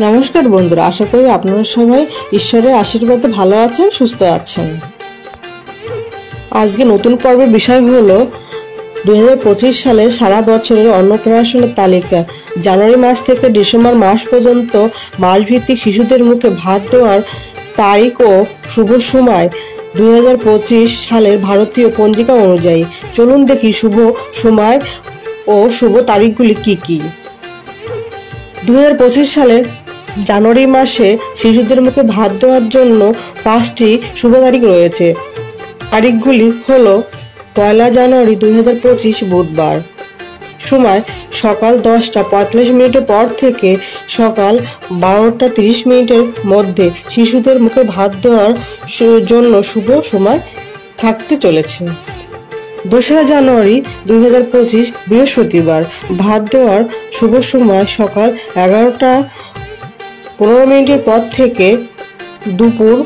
নমস্কার বন্ধুরা, আশা করি আপনারা সবাই ঈশ্বরের আশীর্বাদে ভালো আছেন, সুস্থ আছেন। আজকে নতুন পর্বের বিষয় হলো 2025 সালে সারা বছরের অন্নপ্রাশনের তালিকা। জানুয়ারি মাস থেকে ডিসেম্বর মাস পর্যন্ত মাসভিত্তিক শিশুদের মুখে ভাত দেওয়ার তারিখ ও শুভ সময় 2025 সালের ভারতীয় পঞ্জিকা অনুযায়ী। চলুন দেখি শুভ সময় ও শুভ তারিখগুলি কি কি। 2025 সালের জানুয়ারি মাসে শিশুদের মুখে ভাত দেওয়ার জন্য 5টি শুভ তারিখ রয়েছে। তারিখগুলি হলো 1 জানুয়ারি 2025 বুধবার, সময় সকাল 10টা 45 মিনিটের পর থেকে সকাল 12টা 30 মিনিটের মধ্যে শিশুদের মুখে ভাত দেওয়ার জন্য শুভ সময় থাকতে চলেছে। 2 জানুয়ারি 2025 বৃহস্পতিবার, ভাত দেওয়ার শুভ সময় সকাল 11টা 15 মিনিটের পর থেকে দুপুর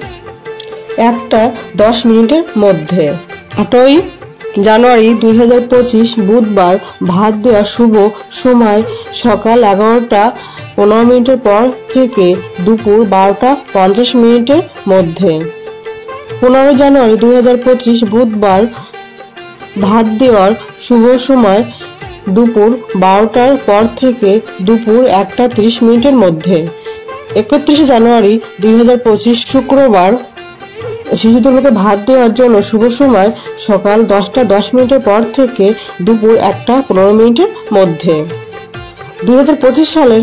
1টা 10 মিনিটের মধ্যে। 8 জানুয়ারি 2025 বুধবার, ভাত দেওয়ার শুভ সময় সকাল 11টা 15 মিনিটের পর থেকে দুপুর 12টা 50 মিনিটের মধ্যে। 15 জানুয়ারি 2025 বুধবার, ভাত দেওয়ার শুভ সময় দুপুর 12টার পর থেকে দুপুর 1টা 30 মিনিটের মধ্যে। 31 জানুয়ারি 2025 শুক্রবার, শিশুদের মুখে ভাত দেওয়ার জন্য শুভ সময় সকাল 10টা 10 মিনিটের পর থেকে দুপুর 1টা 15 মিনিটের মধ্যে। 2025 সালের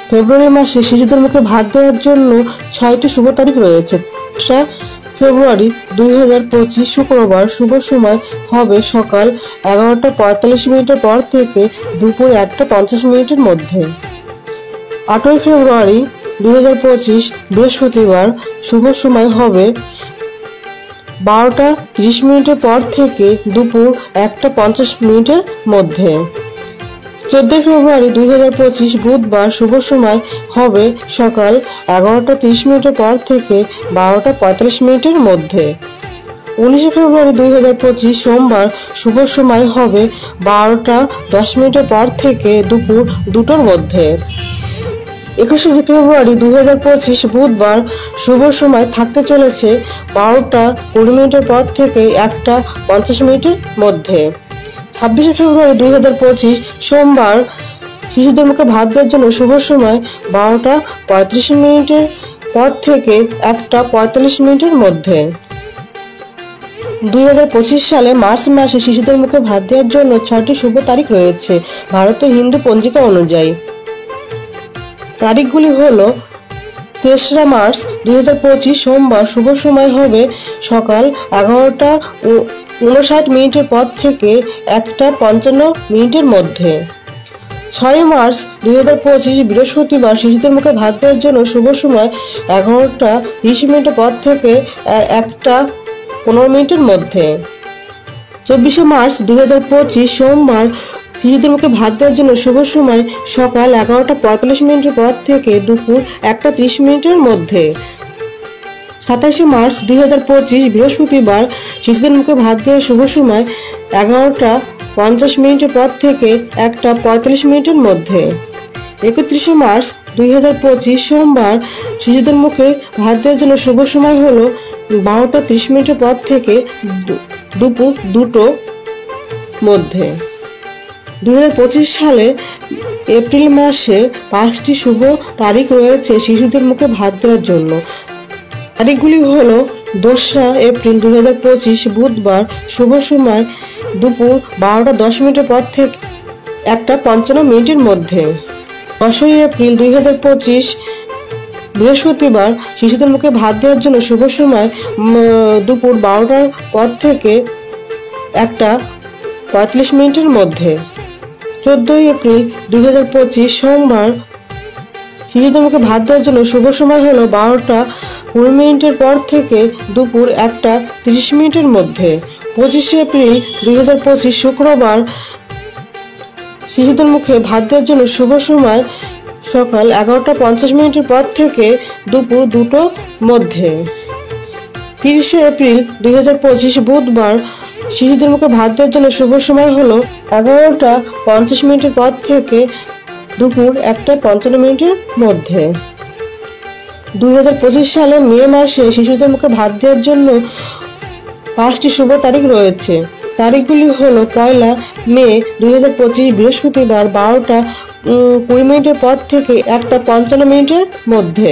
ফেব্রুয়ারি মাসে শিশুদের মুখে ভাত দেওয়ার জন্য 6টি শুভ তারিখ রয়েছে। ফেব্রুয়ারি 2025 শুক্রবার, শুভ সময় হবে সকাল 11টা 45 মিনিটের পর থেকে দুপুর 1টা 50 মিনিটের মধ্যে। 8 ফেব্রুয়ারি 2025 বৃহস্পতিবার, শুভ সময় হবে 12টা 30 মিনিটের পর থেকে দুপুর 1টা 50 মিনিটের মধ্যে। 14 ফেব্রুয়ারি 2025 বুধবার, শুভ সময় হবে সকাল 11টা 30 মিনিটের পর থেকে 12টা 45 মিনিটের মধ্যে। 19 ফেব্রুয়ারি 2025 সোমবার, শুভ সময় হবে 12টা 10 মিনিটের পর থেকে দুপুর 2টোর মধ্যে। 21 ফেব্রুয়ারি 2025 বুধবার, শুভ সময় থাকতে চলেছে 12টা 20 মিনিটের পর থেকে 1টা 50 মিনিটের মধ্যে। 26 ফেব্রুয়ারি 2025 সোমবার, শিশুদের মুখে ভাত দেওয়ার জন্য শুভ সময় 12টা 35 মিনিটের পর থেকে 1টা 45 মিনিটের মধ্যে। 2025 সালে মার্চ মাসে শিশুদের মুখে ভাত দেওয়ার জন্য 6টি শুভ তারিখ রয়েছে ভারতীয় হিন্দু পঞ্জিকা অনুযায়ী। তারিখগুলি হলো 3 মার্চ 2025 সোমবার, শুভ সময় হবে সকাল 11টা 59 মিনিটের পর থেকে 1টা 55 মিনিটের মধ্যে। 6 মার্চ 2025 বৃহস্পতিবার, শিশুদের মুখে ভাত দেওয়ার জন্য শুভ সময় 11টা 30 মিনিটের পর থেকে 1টা 15 মিনিটের মধ্যে। 24 মার্চ 2025 সোমবার, শিশুদের মুখে ভাত দেওয়ার জন্য শুভ সময় সকাল 11টা 45 মিনিটের পর থেকে দুপুর 1টা 30 মিনিটের মধ্যে। 27 মার্চ 2025 বৃহস্পতিবার, শিশুদের মুখে ভাত দেওয়ার শুভ সময় 11টা 50 মিনিটের পর থেকে 1টা 45 মিনিটের মধ্যে। 31 মার্চ 2025 সোমবার, শিশুদের মুখে ভাত দেওয়ার জন্য শুভ সময় হলো 12টা 30 মিনিটের পর থেকে দুপুর 2টোর মধ্যে। 2025 সালে এপ্রিল মাসে 5টি শুভ তারিখ রয়েছে শিশুদের মুখে ভাত দেওয়ার জন্য। তারিখগুলি হলো 2 এপ্রিল 2025 বুধবার, শুভ সময় দুপুর 12টা 10 মিনিটের পর থেকে 1টা 55 মিনিটের মধ্যে। 10 এপ্রিল 2025 বৃহস্পতিবার, শিশুদের মুখে ভাত দেওয়ার জন্য শুভ সময় দুপুর 12টার পর থেকে 1টা 45 মিনিটের মধ্যে। 14 এপ্রিল 2025 সোমবার, শিশুদের মুখে ভাত দেওয়ার জন্য শুভ সময় হলো 12টা 20 মিনিটের পর থেকে দুপুর 1টা 30 মিনিটের মধ্যে। 25 এপ্রিল 2025 শুক্রবার, শিশুদের মুখে ভাত দেওয়ার জন্য শুভ সময় সকাল 11টা 50 মিনিটের পর থেকে দুপুর 2টোর মধ্যে। 30 এপ্রিল 2025 বুধবার, শিশুদের মুখে ভাত দেওয়ার জন্য শুভ সময় হলো 11টা 50 মিনিটের পর থেকে দুপুর 1:55 মধ্যে। 2025 সালের মে মাসে শিশুদের মুখে ভাত দেওয়ার জন্য 5টি শুভ তারিখ রয়েছে। তারিখগুলি হলো 1 মে 2025 বৃহস্পতিবার 12:20 পর থেকে 1:55 মধ্যে।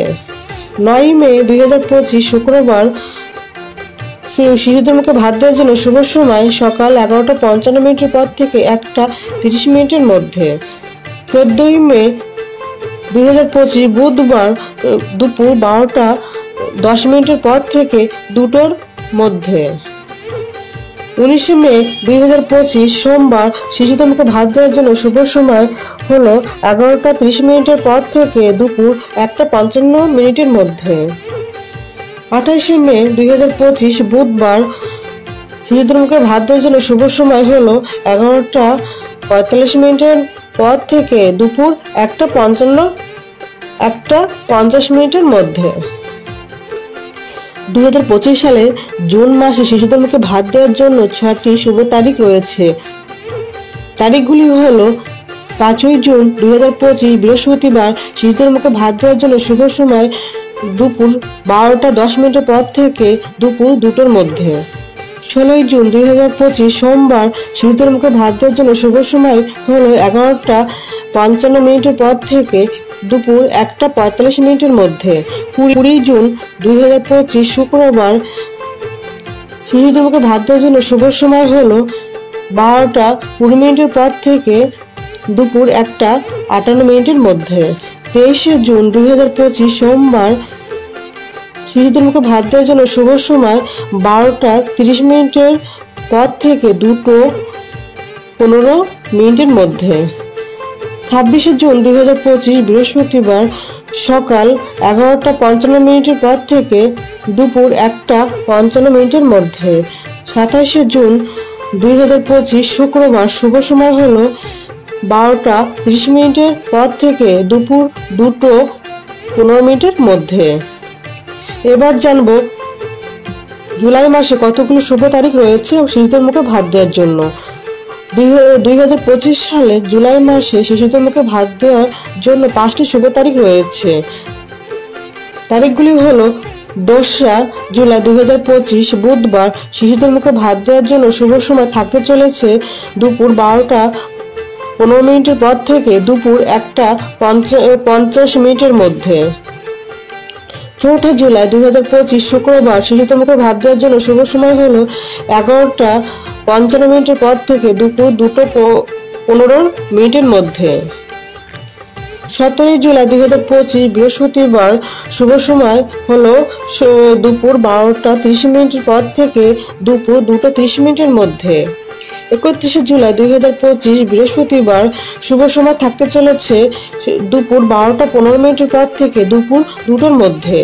9 মে 2025 শুক্রবার শিশুদের মুখে ভাত দেওয়ার জন্য শুভ সময় সকাল 11:55 পর থেকে 1:30 মধ্যে। 14 মে 2025 বুধবার দুপুর 12:10 পর থেকে 2টোর মধ্যে। 19 মে 2025 সোমবার শিশুদের মুখে ভাত দেওয়ার জন্য শুভ সময় হলো 11:30 পর থেকে দুপুর 1:55 মধ্যে। 28 মে 2025 বুধবার শিশুদের মুখে ভাত দেওয়ার জন্য শুভ সময় হলো 11:45 পর থেকে দুপুর 1:50 মধ্যে। 2025 সালে জুন মাসে শিশুদের মুখে ভাত দেওয়ার জন্য 6টি শুভ তারিখ রয়েছে। তারিখগুলি হলো 5 জুন 2025 বৃহস্পতিবার শিশুদের মুখে ভাত দেওয়ার জন্য শুভ সময় দুপুর 12:10 পর থেকে দুপুর 2টোর মধ্যে। 16 জুন 2025 সোমবার শিশুদের মুখে ভাত দেওয়ার জন্য শুভ সময় হলো 11:55 পর থেকে দুপুর 1:45 মধ্যে। 20 জুন 2025 শুক্রবার শিশুদের মুখে ভাত দেওয়ার জন্য শুভ সময় হলো 12:20 পর থেকে দুপুর 1:58 মধ্যে। 23 জুন 2025 সোমবার শিশুদের মুখে ভাত দেওয়ার জন্য শুভ সময় 12:30 পর থেকে 2:15 মধ্যে। 26 জুন 2025 বৃহস্পতিবার সকাল 11:55 পর থেকে দুপুর 1:55 মধ্যে। 27 জুন 2025 শুক্রবার শুভ সময় হলো 12:30 পর থেকে দুপুর 2:15 মধ্যে। এবার জানবো জুলাই মাসে কতগুলো শুভ তারিখ রয়েছে শিশুদের মুখে ভাত দেওয়ার জন্য। 2025 সালে জুলাই মাসে শিশুদের মুখে ভাত দেওয়ার জন্য 5টি শুভ তারিখ রয়েছে। তারিখগুলি হলো 2 জুলাই 2025 বুধবার শিশুদের মুখে ভাত দেওয়ার জন্য শুভ সময় থাকতে চলেছে দুপুর 12:15 পর থেকে দুপুর 1:50 মধ্যে। 4 জুলাই 2025 শুক্রবার শিশুদের মুখে ভাত দেওয়ার জন্য শুভ সময় হলো 11:55 পর থেকে দুপুর 2:15 মধ্যে। 17 জুলাই 2025 বৃহস্পতিবার শুভ সময় হলো দুপুর 12:30 পর থেকে দুপুর 2:30 মধ্যে। 31 জুলাই 2025 বৃহস্পতিবার শুভ সময় থাকতে চলেছে দুপুর 12:15 পর থেকে দুপুর 2টোর মধ্যে।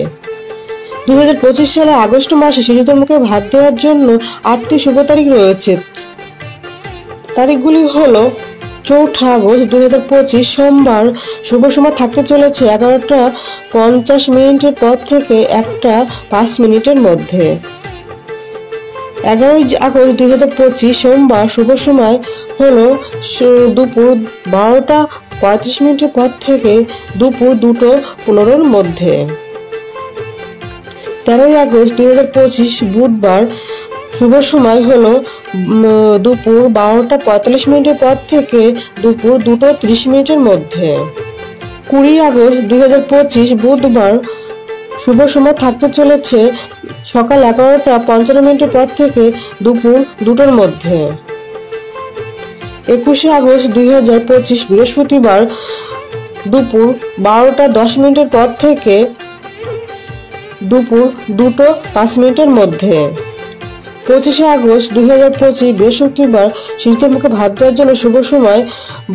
2025 সালে আগস্ট মাসে শিশুদের মুখে ভাত দেওয়ার জন্য 8টি শুভ তারিখ রয়েছে। তারিখগুলি হলো 4 আগস্ট 2025 সোমবার শুভ সময় থাকতে চলেছে 11:50 পর থেকে 1:05 মধ্যে। 11 আগস্ট 2025 সোমবার শুভ সময় হলো দুপুর 12:35 পর থেকে দুপুর 2:15 মধ্যে। 13 আগস্ট 2025 বুধবার শুভ সময় হলো দুপুর 12:45 পর থেকে দুপুর 2:30 মধ্যে। 20 আগস্ট 2025 বুধবার শুভ সময় থাকতে চলেছে সকাল 11:55 পর থেকে দুপুর 2টোর মধ্যে। 21 আগস্ট 2025 বৃহস্পতিবার দুপুর 12:10 পর থেকে দুপুর 2:05 মধ্যে। 25 আগস্ট 2025 বৃহস্পতিবার শিশুদের মুখে ভাত দেওয়ার জন্য শুভ সময়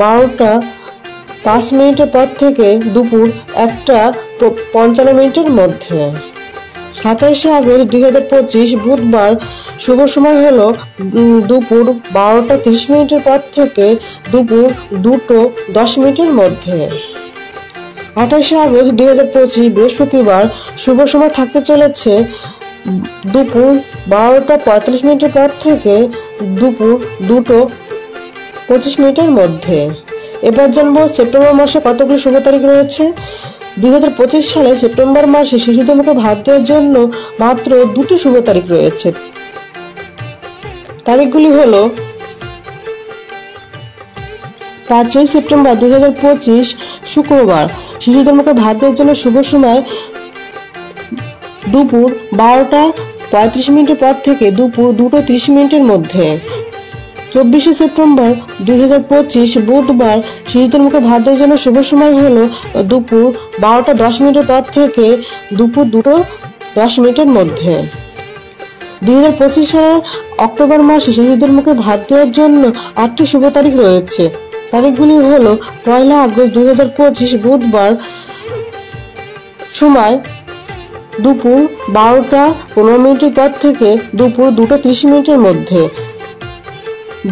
12:05 পর থেকে দুপুর 1:55 মধ্যে। 27 আগস্ট 2025 বুধবার শুভ সময় হলো দুপুর 12:30 পর থেকে দুপুর 2:10 মধ্যে। 28 আগস্ট 2025 বৃহস্পতিবার শুভ সময় থাকতে চলেছে দুপুর 12:45 পর থেকে দুপুর 2:25 মধ্যে। এবার জানবো সেপ্টেম্বর মাসে কতগুলো শুভ তারিখ রয়েছে। 2025 সালে সেপ্টেম্বর মাসে শিশুদের মুখে ভাত দেওয়ার জন্য মাত্র 2টি শুভ তারিখ রয়েছে। তারিখগুলি হলো 5ই সেপ্টেম্বর 2025 শুক্রবার, শিশুদের মুখে ভাত দেওয়ার জন্য শুভ সময় দুপুর 12:35 পর থেকে দুপুর 2:30 মধ্যে। 24শে সেপ্টেম্বর 2025 বুধবার, শিশুদের মুখে ভাত দেওয়ার জন্য শুভ সময় হলো দুপুর 12:10 পর থেকে দুপুর 2:10 মধ্যে। 2025 সালের অক্টোবর মাসে শিশুদের মুখে ভাত দেওয়ার জন্য 8টি শুভ তারিখ রয়েছে। তারিখগুলি হলো 1 আগস্ট 2025 বুধবার, সময় দুপুর 12:15 পর থেকে দুপুর 2:30 মধ্যে।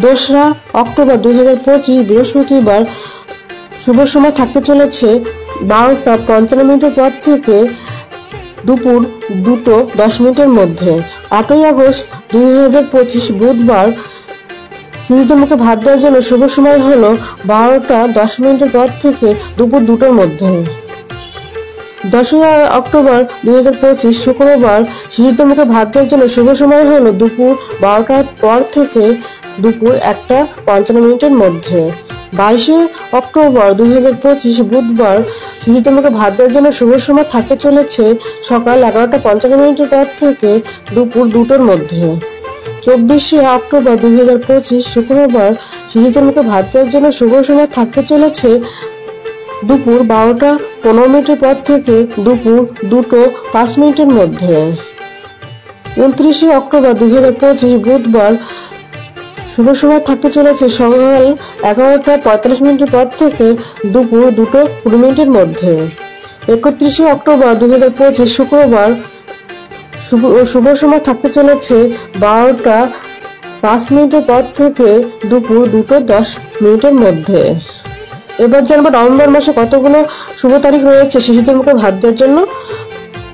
2 অক্টোবর 2025 বৃহস্পতিবার, শুভ সময় থাকতে চলেছে 12:55 পর থেকে দুপুর 2:10 মধ্যে। 8ই আগস্ট 2025 বুধবার, শিশুদের মুখে ভাত দেওয়ার জন্য শুভ সময় হলো 12:10 পর থেকে দুপুর 2টার মধ্যে। 10ই অক্টোবর 2025 শুক্রবার, শিশুদের মুখে ভাত দেওয়ার জন্য শুভ সময় হলো দুপুর 12টার পর থেকে দুপুর 1:55 মধ্যে। 22শে অক্টোবর 2025 বুধবার, শিশুদের মুখে ভাত দেওয়ার জন্য শুভ সময় থাকতে চলেছে সকাল 11:55 পর থেকে দুপুর 2টার মধ্যে। 24শে অক্টোবর 2025 শুক্রবার, শিশুদের মুখে ভাত দেওয়ার জন্য শুভ সময় থাকতে চলেছে দুপুর 12:15 পর থেকে দুপুর 2:05 মধ্যে। 29শে অক্টোবর 2025 বুধবার, শুভ সময় থাকতে চলেছে সকাল 11:45 পর থেকে দুপুর 2:20 মধ্যে। 31শে অক্টোবর 2025 শুক্রবার, শুভ সময় থাকতে চলেছে 12:05 পর থেকে দুপুর 2:10 মধ্যে। এবার জানবো নভেম্বর মাসে কতগুলো শুভ তারিখ রয়েছে শিশুদের মুখে ভাত দেওয়ার জন্য।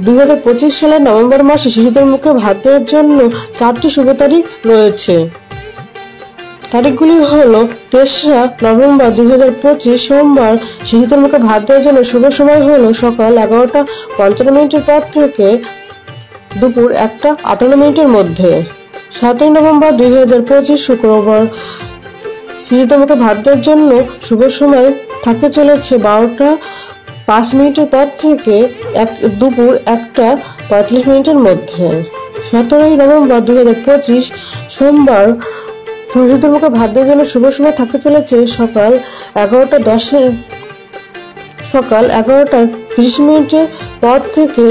2025 সালের নভেম্বর মাসে শিশুদের মুখে ভাত দেওয়ার জন্য 4টি শুভ তারিখ রয়েছে। তারিখগুলি হলো 3রা নভেম্বর 2025 সোমবার, শিশুদের মুখে ভাত দেওয়ার জন্য শুভ সময় হলো সকাল 11:55 পর থেকে দুপুর 1:58 মধ্যে। 7ই নভেম্বর 2025 শুক্রবার, শিশুদের মুখে ভাত দেওয়ার জন্য শুভ সময় থাকতে চলেছে 12:05 পর থেকে দুপুর 1:45 মধ্যে। 17ই নভেম্বর 2025 সোমবার, শিশুদের মুখে ভাত দেওয়ার জন্য শুভ সময় থাকতে চলেছে সকাল 11:30 পর থেকে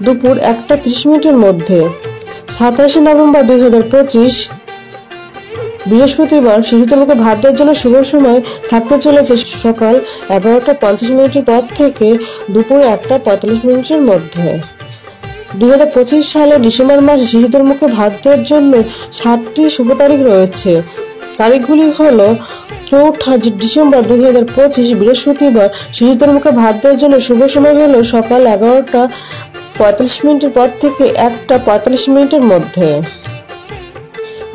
দুপুর 1:30 মধ্যে। 27শে নভেম্বর 2025 বৃহস্পতিবার, শিশুদের মুখে ভাত দেওয়ার জন্য শুভ সময় থাকতে চলেছে সকাল 11:50 পর থেকে দুপুর 1:45 মধ্যে। 2025 সালের ডিসেম্বর মাসে শিশুদের মুখে ভাত দেওয়ার জন্য 7টি শুভ তারিখ রয়েছে। তারিখগুলি হলো 4 ডিসেম্বর 2025 বৃহস্পতিবার, শিশুদের মুখে ভাত দেওয়ার জন্য শুভ সময় হলো সকাল 11:45 পর থেকে 1:45 মধ্যে।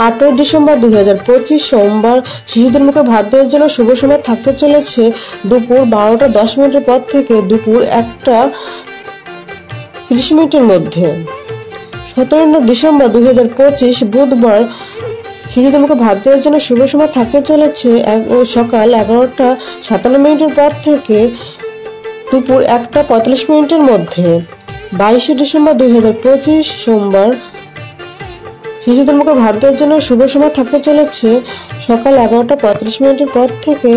8ই ডিসেম্বর 2025 সোমবার, শিশুদের মুখে ভাত দেওয়ার জন্য শুভ সময় থাকতে চলেছে দুপুর 12:10 পর থেকে দুপুর 1:30 মধ্যে। 17ই ডিসেম্বর 2025 বুধবার, শিশুদের মুখে ভাত দেওয়ার জন্য শুভ সময় থাকতে চলেছে সকাল 11:57 পর থেকে দুপুর 1:45 মধ্যে। 22শে ডিসেম্বর 2025 সোমবার, শিশুদের মুখে ভাত দেওয়ার জন্য শুভ সময় থাকতে চলেছে সকাল 11:35 পর থেকে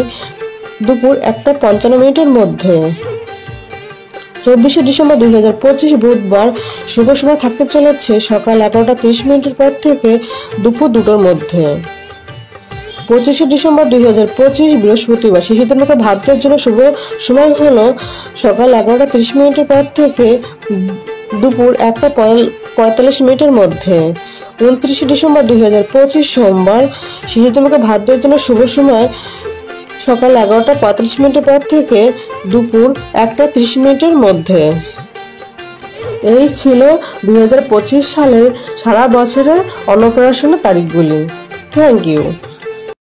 দুপুর 1:55 মধ্যে। 24শে ডিসেম্বর 2025 বুধবার, শুভ সময় থাকতে চলেছে সকাল 11:30 পর থেকে দুপুর 2টার মধ্যে। 25শে ডিসেম্বর 2025 বৃহস্পতিবার, শিশুদের মুখে ভাত দেওয়ার জন্য শুভ সময় হলো সকাল 11:30 পর থেকে দুপুর 1:45 মধ্যে। 29শে ডিসেম্বর 2025 সোমবার, শিশুদের মুখে ভাত দেওয়ার জন্য শুভ সময় সকাল 11:35 পর থেকে দুপুর 1:30 মধ্যে। এই ছিল 2025 সালের সারা বছরের অন্নপ্রাশনের তারিখগুলি। Thank you.